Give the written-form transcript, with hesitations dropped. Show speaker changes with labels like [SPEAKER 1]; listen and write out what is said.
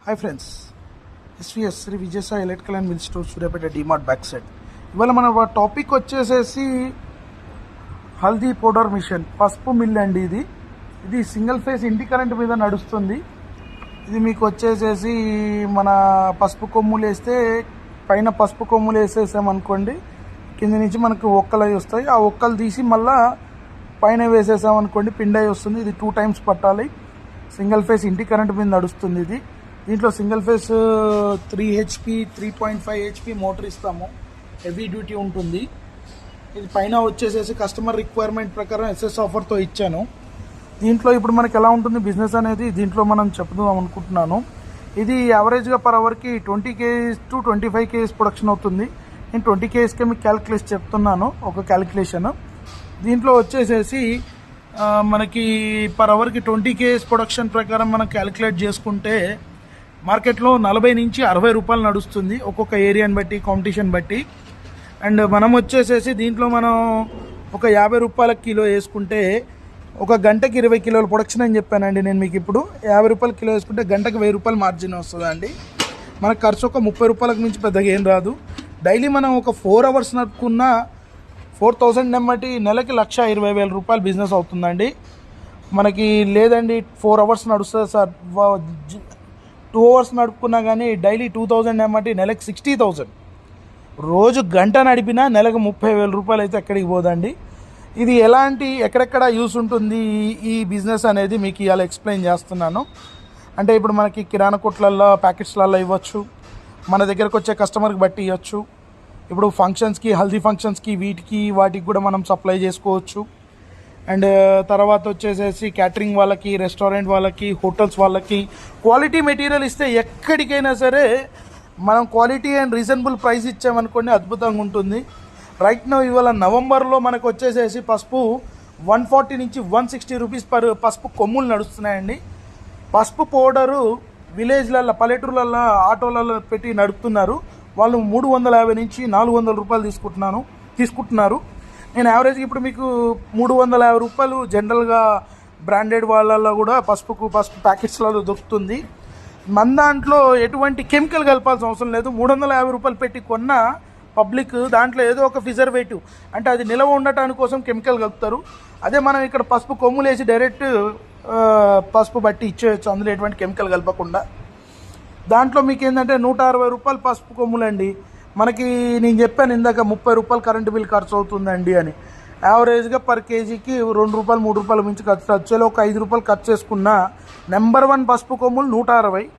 [SPEAKER 1] Hi friends, SVS Shri Vijayasai electrical and mill store Suryapet DMart back side. ఇవాళ మన topic వచ్చేసేసి haldi powder machine, పసుపు mill అండి. ఇది సింగిల్ ఫేస్ ఇంటి కరెంట్ మీద నడుస్తుంది. ఇది మీకు వచ్చేసేసి మన పసుపు కొమ్ములు వేస్తే పైన పసుపు కొమ్ములు వేసేసామనుకోండి, కింద నుంచి మనకు ఒక్కలు అవి వస్తాయి. ఆ ఒక్కలు తీసి మళ్ళీ పైన వేసేసామనుకోండి పిండి అయి వస్తుంది. ఇది 2 times పట్టాలి. సింగిల్ ఫేస్ ఇంటి కరెంట్ మీద నడుస్తుంది. దీంట్లో single phase 3 HP 3.5 HP motor ఇస్తాము. హెవీ డ్యూటీ ఉంటుంది. ఇది పైన వచ్చేసేసి కస్టమర్ రిక్వైర్మెంట్ ప్రకారం ఎస్ఎస్ ఆఫర్తో ఇచ్చాను. దీంట్లో ఇప్పుడు మనకి ఎలా ఉంటుంది బిజినెస్ అనేది దీంట్లో మనం చెప్దాం అనుకుంటున్నాను. ఇది యావరేజ్గా పర్ అవర్కి 20 kgs to 25 kgs ప్రొడక్షన్ అవుతుంది. నేను 20 kgsకే మీకు క్యాలిక్యులేషన్ చెప్తున్నాను, ఒక క్యాలిక్యులేషన్. దీంట్లో వచ్చేసేసి మనకి పర్ అవర్కి 20 kgs ప్రొడక్షన్ ప్రకారం మనం క్యాలిక్యులేట్ చేసుకుంటే మార్కెట్లో 40 నుంచి 60 రూపాయలు నడుస్తుంది, ఒక్కొక్క ఏరియాని బట్టి, కాంపిటీషన్ బట్టి. అండ్ మనం వచ్చేసేసి దీంట్లో మనం ఒక 50 రూపాయల కిలో వేసుకుంటే ఒక గంటకి 20 కిలోల ప్రొడక్షన్ అని చెప్పానండి నేను మీకు. ఇప్పుడు 50 రూపాయల కిలో వేసుకుంటే గంటకు 1000 రూపాయలు మార్జిన్ వస్తుందండి. మనకు ఖర్చు ఒక 30 రూపాయలకు మించి పెద్దగా ఏం రాదు. డైలీ మనం ఒక 4 hours నడుపుకున్న 4000 నెమ్మటి నెలకి 1,20,000 రూపాయలు బిజినెస్ అవుతుందండి మనకి. లేదండి 4 hours నడుస్తుంది సార్, 2 hours నడుపుకున్నా కానీ డైలీ 2000 నెమ్మటి నెలకి 60,000. రోజు గంట నడిపినా నెలకు 30,000 రూపాయలు అయితే ఎక్కడికి పోదండి. ఇది ఎక్కడెక్కడ యూస్ ఉంటుంది ఈ బిజినెస్ అనేది మీకు ఇవాళ ఎక్స్ప్లెయిన్ చేస్తున్నాను. అంటే ఇప్పుడు మనకి కిరాణా కొట్లల్లో ప్యాకెట్స్లలో ఇవ్వచ్చు, మన దగ్గరకు వచ్చే కస్టమర్కి బట్టి ఇవ్వచ్చు. ఇప్పుడు ఫంక్షన్స్కి, హల్దీ ఫంక్షన్స్కి, వాటికి కూడా మనం సప్లై చేసుకోవచ్చు. అండ్ తర్వాత వచ్చేసేసి క్యాటరింగ్ వాళ్ళకి, రెస్టారెంట్ వాళ్ళకి, హోటల్స్ వాళ్ళకి క్వాలిటీ మెటీరియల్ ఇస్తే ఎక్కడికైనా సరే మనం క్వాలిటీ అండ్ రీజనబుల్ ప్రైస్ ఇచ్చామనుకోండి అద్భుతంగా ఉంటుంది. రైట్ నో ఇవాళ నవంబర్లో మనకు వచ్చేసేసి పసుపు 140 నుంచి 160 రూపీస్ పర్ పసుపు కొమ్ములు నడుస్తున్నాయండి. పసుపు పౌడరు విలేజ్లలో, పల్లెటూర్లలో, ఆటోలలో పెట్టి నడుపుతున్నారు. వాళ్ళు 350 నుంచి 400 రూపాయలు తీసుకుంటున్నారు. నేను యావరేజ్గా ఇప్పుడు మీకు 350 రూపాయలు జనరల్గా బ్రాండెడ్ వాళ్ళల్లో కూడా పసుపు ప్యాకెట్స్లలో దొరుకుతుంది. మన దాంట్లో ఎటువంటి కెమికల్ కలపాల్సిన అవసరం లేదు. 350 రూపాయలు పెట్టి కొన్న పబ్లిక్ దాంట్లో ఏదో ఒక ప్రిజర్వేటివ్, అంటే అది నిలవ ఉండటానికి కోసం కెమికల్ కలుపుతారు. అదే మనం ఇక్కడ పసుపు కొమ్ములు వేసి డైరెక్ట్ పసుపు బట్టి ఇచ్చేయచ్చు, అందులో ఎటువంటి కెమికల్ కలపకుండా. దాంట్లో మీకు ఏంటంటే 160 రూపాయలు పసుపు కొమ్ములండి. మనకి నేను చెప్పాను ఇందాక 30 రూపాయలు కరెంటు బిల్ ఖర్చు అవుతుందండి అని. యావరేజ్గా పర్ కేజీకి 2 రూపాయలు 3 రూపాయలు మించి ఖర్చు వచ్చేలో ఒక 5 రూపాయలు ఖర్చు చేసుకున్న నెంబర్ 1 పసుపు కొమ్ములు 160.